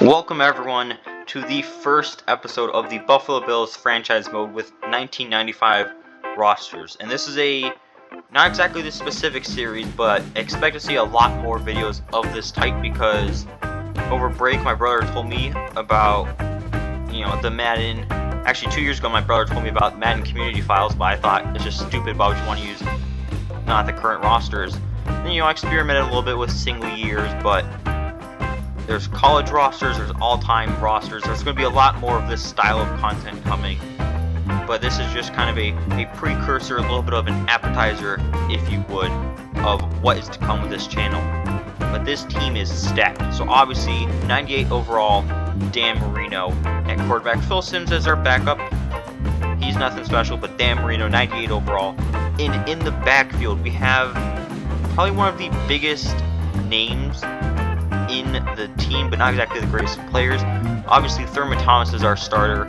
Welcome everyone to the first episode of the Buffalo Bills franchise mode with 1995 rosters. And this is not exactly the specific series, but expect to see a lot more videos of this type because over break my brother told me about, the Madden. Actually 2 years ago my brother told me about Madden community files, but I thought it's just stupid. Why would you want to use not the current rosters? And I experimented a little bit with single years, but there's college rosters, there's all-time rosters. There's going to be a lot more of this style of content coming. But this is just kind of a precursor, a little bit of an appetizer, if you would, of what is to come with this channel. But this team is stacked. So obviously, 98 overall, Dan Marino at quarterback. Phil Simms as our backup. He's nothing special, but Dan Marino, 98 overall. And in the backfield, we have probably one of the biggest names in the team, but not exactly the greatest players. Obviously, Thurman Thomas is our starter.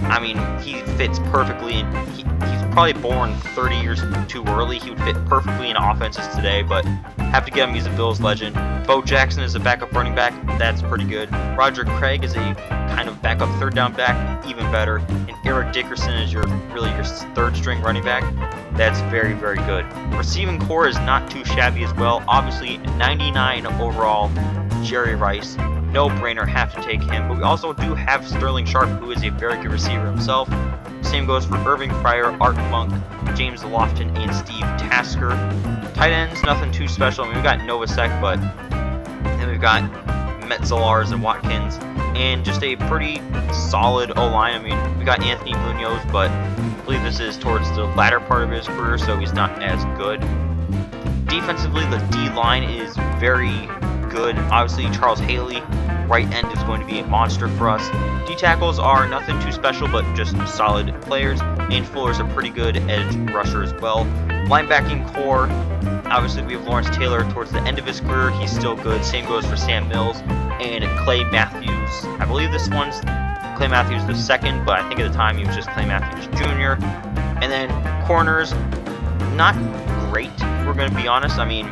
I mean, he fits perfectly, and he's probably born 30 years too early. He would fit perfectly in offenses today, but have to get him. He's a Bills legend. Bo Jackson is a backup running back. That's pretty good. Roger Craig is a kind of backup third down back, even better. And Eric Dickerson is your third string running back. That's very, very good. Receiving core is not too shabby as well. Obviously, 99 overall, Jerry Rice. No brainer, have to take him. But we also do have Sterling Sharp, who is a very good receiver himself. Same goes for Irving Pryor, Art Monk, James Lofton, and Steve Tasker. Tight ends, nothing too special. I mean, we've got Novacek, but then we've got Metzelaars and Watkins, and just a pretty solid O-line. I mean, we got Anthony Munoz, but I believe this is towards the latter part of his career, so he's not as good. Defensively, the D-line is very good. Obviously, Charles Haley, right end, is going to be a monster for us. D-tackles are nothing too special, but just solid players. And Fuller's a pretty good edge rusher as well. Linebacking core, obviously we have Lawrence Taylor towards the end of his career. He's still good. Same goes for Sam Mills and Clay Matthews. I believe this one's Clay Matthews the second, but I think at the time he was just Clay Matthews Jr. And then corners, not great, we're going to be honest. I mean,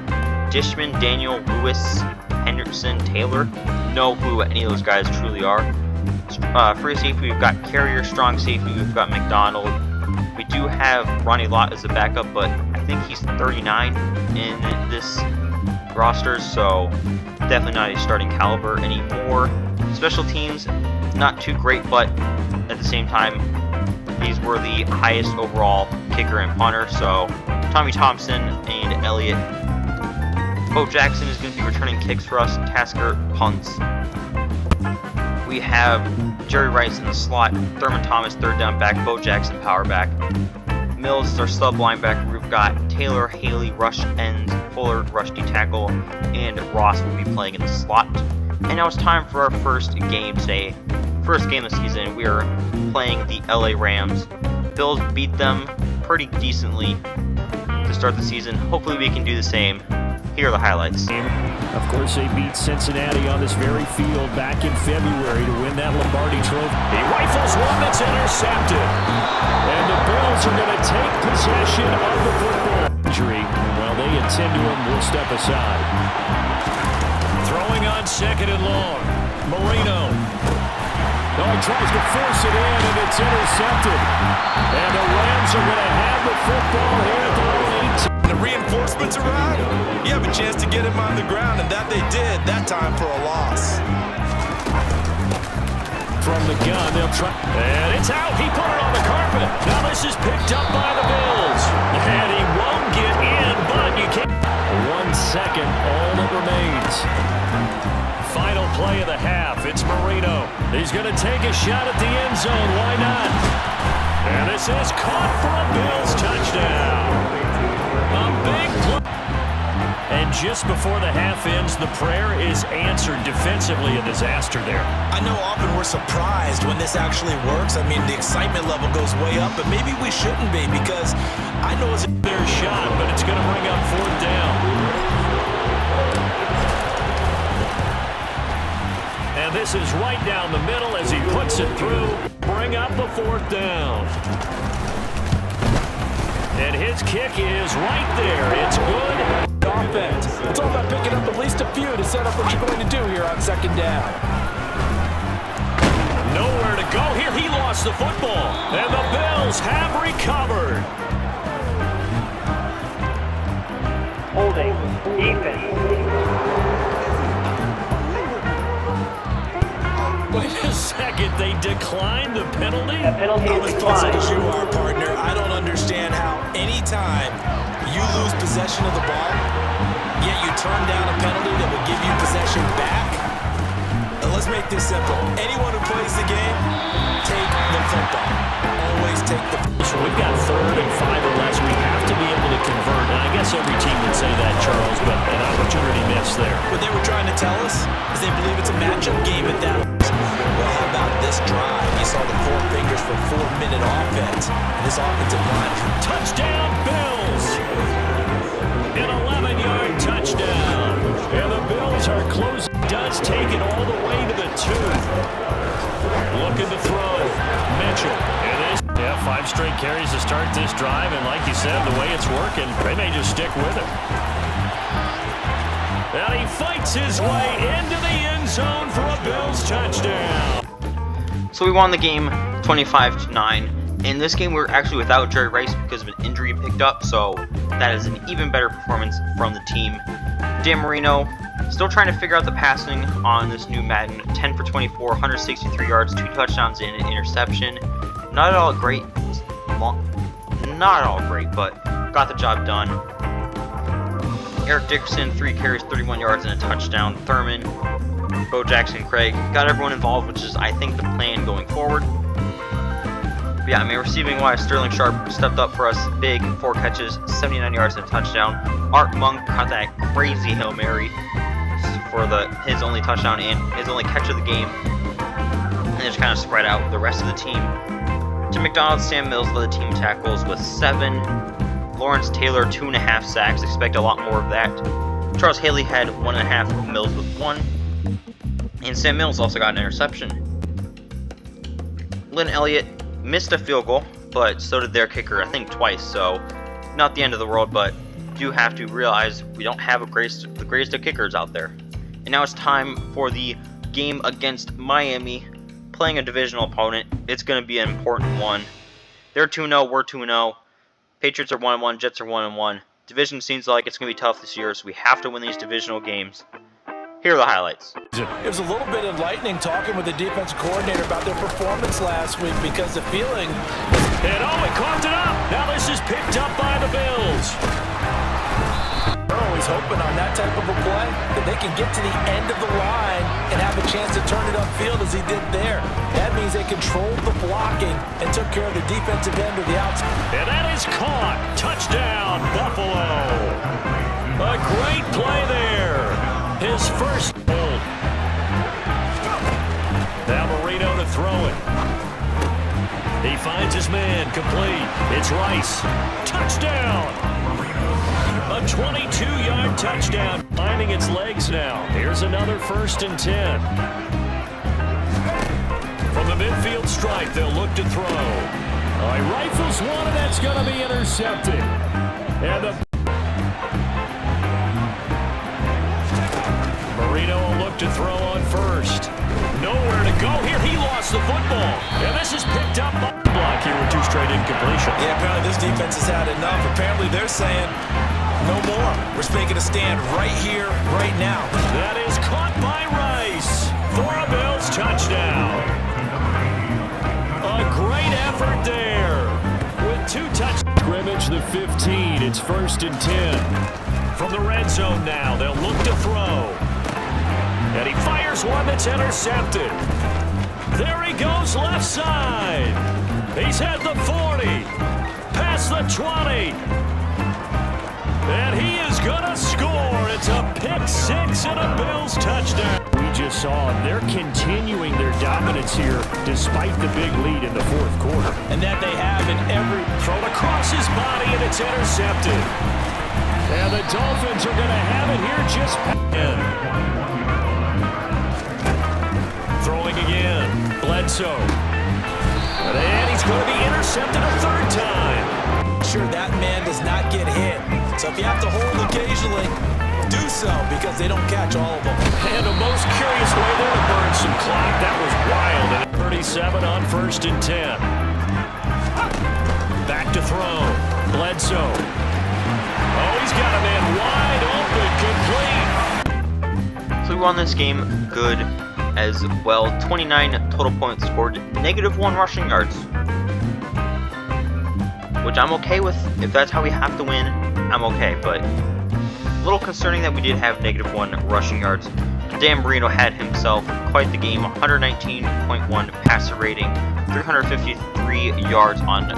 Dishman, Daniel, Lewis, Henderson, Taylor, know who any of those guys truly are. Free safety, we've got Carrier. Strong safety, we've got McDonald. We do have Ronnie Lott as a backup, but I think he's 39 in this roster, so definitely not a starting caliber anymore. Special teams, not too great, but at the same time, these were the highest overall kicker and punter, so Tommy Thompson and Elliott. Bo Jackson is going to be returning kicks for us. Tasker punts. We have Jerry Rice in the slot. Thurman Thomas third down back. Bo Jackson power back. Mills is our sub linebacker. We've got Taylor, Haley rush ends, Fuller rush D tackle, and Ross will be playing in the slot. And now it's time for our first game today. First game of the season. We are playing the LA Rams. Bills beat them pretty decently to start the season. Hopefully we can do the same. Here are the highlights. Of course, they beat Cincinnati on this very field back in February to win that Lombardi Trophy. He rifles one that's intercepted. And the Bills are going to take possession of the football. Injury. Well, they attend to him. We'll step aside. Throwing on second and long. Marino. Oh, he tries to force it in, and it's intercepted. And the Rams are going to have the football here at their own 18. The reinforcements arrive. You have a chance to get him on the ground, and that they did, that time for a loss. From the gun, they'll try. And it's out. He put it on the carpet. Now this is picked up by the Bills. And he won't get in, but you can't. 1 second, all that remains. Final play of the half. It's Marino. He's going to take a shot at the end zone. Why not? And this is caught for a Bills touchdown. A big play. And just before the half ends, the prayer is answered defensively. A disaster there. I know often we're surprised when this actually works. I mean, the excitement level goes way up, but maybe we shouldn't be because I know it's their shot, but it's going to bring up fourth down. And this is right down the middle as he puts it through. Bring up the fourth down. And his kick is right there. It's good. Offense. It's all about picking up at least a few to set up what you're going to do here on second down. lost the football, and the Bills have recovered. Holding, defense. Wait a second, they declined the penalty? The penalty I'm is as puzzled declined. as you are, partner. I don't understand how anytime you lose possession of the ball, yet you turn down a penalty that would give you possession back. Now let's make this simple. Anyone who plays the game, take the football. Always take the football. So we've got 3rd and 5 or less. We have to be able to convert. And I guess every team would say that, Charles, but an opportunity missed there. What they were trying to tell us is they believe it's a matchup game at that. Well, how about this drive? You saw the 4 fingers for 4-minute offense. And this offensive line. Touchdown, Bills! An 11-yard touchdown. And the Bills are closing. Does take it all the way to the 2. Looking to throw. Mitchell. Yeah, 5 straight carries to start this drive, and like you said, the way it's working, they may just stick with it. And he fights his way into the end zone for a Bills touchdown. So we won the game 25-9. In this game, we were actually without Jerry Rice because of an injury picked up, so that is an even better performance from the team. Dan Marino still trying to figure out the passing on this new Madden. 10 for 24, 163 yards, 2 touchdowns, and an interception. Not at all great, but got the job done. Eric Dickerson, 3 carries, 31 yards, and a touchdown. Thurman, Bo Jackson, Craig, got everyone involved, which is, I think, the plan going forward. But yeah, I mean, receiving-wise, Sterling Sharp stepped up for us, big, 4 catches, 79 yards, and a touchdown. Art Monk caught that crazy Hail Mary for his only touchdown and his only catch of the game. And just kind of spread out the rest of the team. Tim McDonald, Sam Mills led the team tackles with 7. Lawrence Taylor, 2.5 sacks. Expect a lot more of that. Charles Haley had 1.5. Mills with 1. And Sam Mills also got an interception. Lynn Elliott missed a field goal, but so did their kicker, I think twice. So not the end of the world, but do have to realize we don't have the greatest of kickers out there. And now it's time for the game against Miami. Playing a divisional opponent, it's going to be an important one. They're 2-0, we're 2-0. Patriots are 1-1, Jets are 1-1. Division seems like it's going to be tough this year, so we have to win these divisional games. Here are the highlights. It was a little bit enlightening talking with the defensive coordinator about their performance last week because the feeling... And he caught it up. Now this is picked up by the Bills. They're always hoping on that type of a play that they can get to the end of the line and have a chance to turn it upfield as he did there. That means they controlled the blocking and took care of the defensive end or the outside. And that is caught. Touchdown, Buffalo. A great play there. His first hold. Now Marino to throw it. He finds his man, complete. It's Rice. Touchdown. A 22-yard touchdown. Finding its legs now. Here's another 1st and 10. From the midfield stripe, they'll look to throw. All right, rifles one, and that's going to be intercepted. And the Marino will look to throw on 1st. Nowhere to go here. He lost the football. And this is picked up by the block here with 2 straight incompletions. Yeah, apparently this defense has had enough. Apparently they're saying, no more. We're making a stand right here, right now. That is caught by Rice for a Bills touchdown. A great effort there with 2 touchdowns. Scrimmage the 15. It's 1st and 10. From the red zone now, they'll look to throw. And he fires one that's intercepted. There he goes left side. He's at the 40. Past the 20. And he is going to score. It's a pick-6 and a Bills touchdown. We just saw they're continuing their dominance here despite the big lead in the 4th quarter. And that they have in every... Thrown across his body, and it's intercepted. And the Dolphins are going to have it here just in. Throwing again. Bledsoe. And he's going to be intercepted a 3rd time. Sure, that man does not get hit. So if you have to hold occasionally, do so because they don't catch all of them. And the most curious way there to burn some clock. That was wild. And 37 on on 1st and 10. Back to throw. Bledsoe. Oh, he's got a man wide open, complete. So we won this game good as well. 29 total points scored, -1 rushing yards, which I'm okay with. If that's how we have to win, I'm okay, but a little concerning that we did have -1 rushing yards. Dan Marino had himself quite the game. 119.1 passer rating, 353 yards on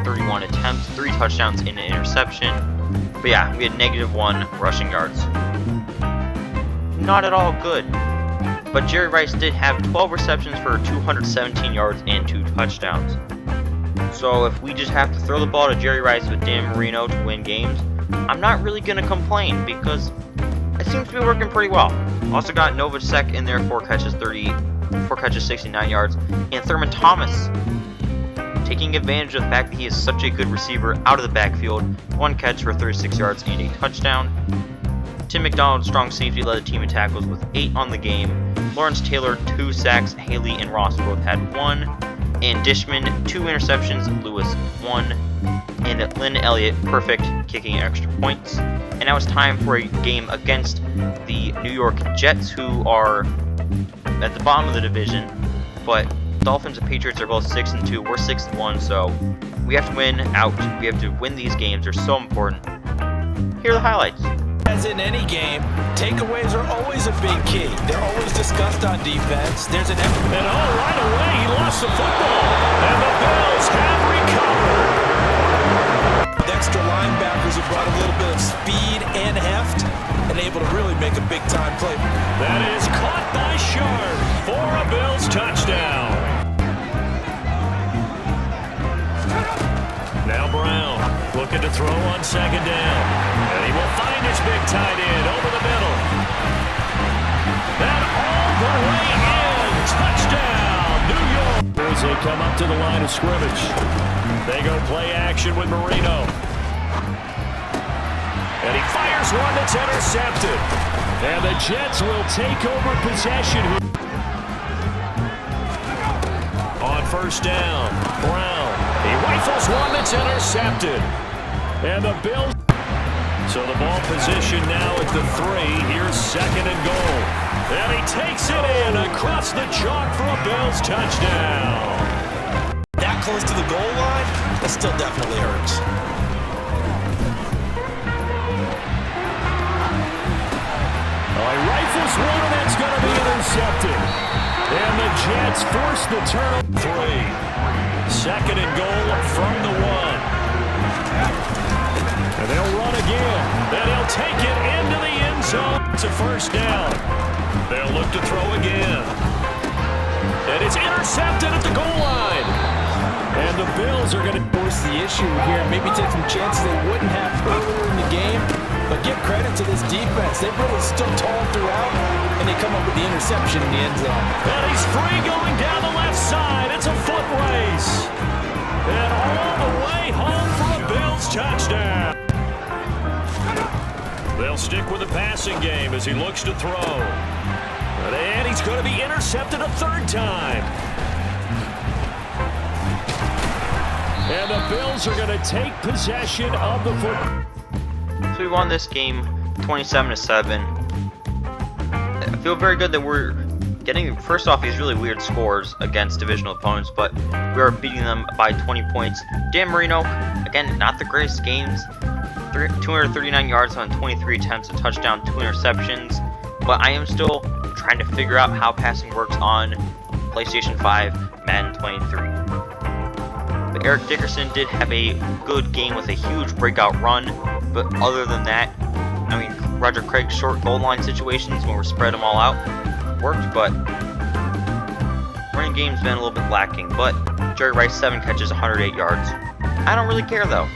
31 attempts, 3 touchdowns and an interception. But yeah, we had -1 rushing yards. Not at all good. But Jerry Rice did have 12 receptions for 217 yards and 2 touchdowns. So if we just have to throw the ball to Jerry Rice with Dan Marino to win games, I'm not really going to complain because it seems to be working pretty well. Also got Novacek in there, 4 catches, 69 yards, and Thurman Thomas taking advantage of the fact that he is such a good receiver out of the backfield. 1 catch for 36 yards and a touchdown. Tim McDonald, strong safety, led the team in tackles with 8 on the game. Lawrence Taylor, 2 sacks. Haley and Ross both had 1. And Dishman, 2 interceptions. Lewis, 1. And Lynn Elliott, perfect, kicking extra points. And now it's time for a game against the New York Jets, who are at the bottom of the division. But Dolphins and Patriots are both 6-2. We're 6-1, so we have to win out. We have to win these games. They're so important. Here are the highlights. As in any game, takeaways are always a big key. They're always discussed on defense. There's an And right away, he lost the football. And the Bills have recovered. extra linebackers who brought a little bit of speed and heft and able to really make a big-time play. That is caught by Sharp for a Bills touchdown. Now Brown looking to throw on 2nd down. And he will find his big tight end over the middle. And all the way in. Touchdown, New York. As they come up to the line of scrimmage. They go play action with Marino. And he fires one that's intercepted. And the Jets will take over possession. On 1st down, Brown. He rifles one that's intercepted. And the Bills. So the ball position now at the 3. Here's 2nd and goal. And he takes it in across the chalk for a Bills touchdown. That close to the goal line, that still definitely hurts. Oh, he rifles one, and that's going to be intercepted. And the Jets force the turnover. 3. 2nd and goal from the 1. And they'll run again. And he'll take it into the end zone. It's a 1st down. They'll look to throw again. And it's intercepted at the goal line. And the Bills are going to force the issue here. Maybe take some chances they wouldn't have earlier in the game. But give credit to this defense. They've really stood tall throughout. And they come up with the interception in the end zone. And he's free going down the left side. It's a foot race. And all the way home for a Bills touchdown. They'll stick with the passing game as he looks to throw. And he's going to be intercepted a 3rd time. And the Bills are going to take possession of the football. So we won this game 27-7. I feel very good that we're getting, first off, these really weird scores against divisional opponents, but we are beating them by 20 points. Dan Marino, again, not the greatest games. 239 yards on 23 attempts, a touchdown, 2 interceptions. But I am still trying to figure out how passing works on PlayStation 5, Madden 23. But Eric Dickerson did have a good game with a huge breakout run. But other than that, I mean, Roger Craig's short goal line situations when we spread them all out worked, but running game's been a little bit lacking. But Jerry Rice, 7 catches, 108 yards. I don't really care though.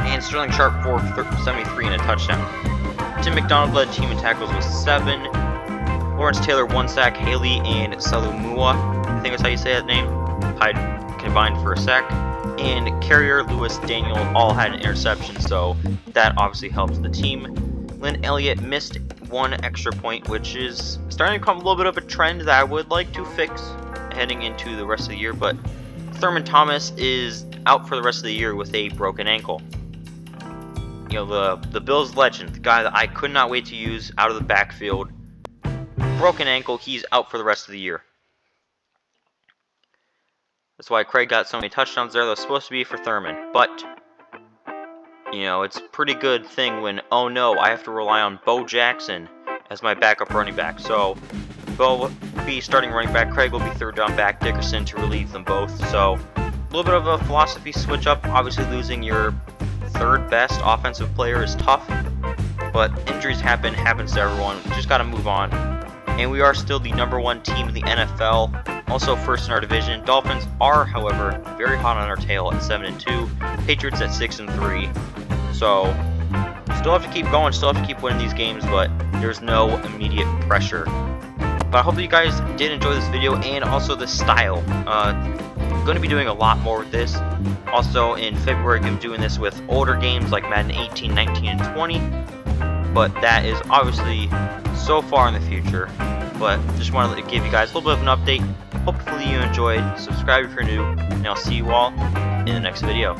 And Sterling Sharp, 473 and a touchdown. Tim McDonald led the team in tackles with 7. Lawrence Taylor, 1 sack. Haley and Salumua, I think that's how you say that name, combined for a sack. And Carrier, Lewis, Daniel all had an interception, so that obviously helps the team. Lynn Elliott missed 1 extra point, which is starting to become a little bit of a trend that I would like to fix. heading into the rest of the year, but Thurman Thomas is out for the rest of the year with a broken ankle. You know, the Bills legend, the guy that I could not wait to use out of the backfield. Broken ankle, he's out for the rest of the year. That's why Craig got so many touchdowns there. That was supposed to be for Thurman. But, you know, it's a pretty good thing when, oh no, I have to rely on Bo Jackson as my backup running back. So, Bo will be starting running back. Craig will be third down back. Dickerson to relieve them both. So, a little bit of a philosophy switch up. Obviously, losing your third best offensive player is tough. But injuries happens to everyone. We just got to move on. And we are still the #1 team in the NFL. Also first in our division. Dolphins are, however, very hot on our tail at 7-2. Patriots at 6-3. So, still have to keep going, still have to keep winning these games, but there's no immediate pressure. But I hope that you guys did enjoy this video and also the style. I'm going to be doing a lot more with this. Also, in February, I'm doing this with older games like Madden 18, 19, and 20. But that is obviously so far in the future. But just wanted to give you guys a little bit of an update. Hopefully you enjoyed. Subscribe if you're new, and I'll see you all in the next video.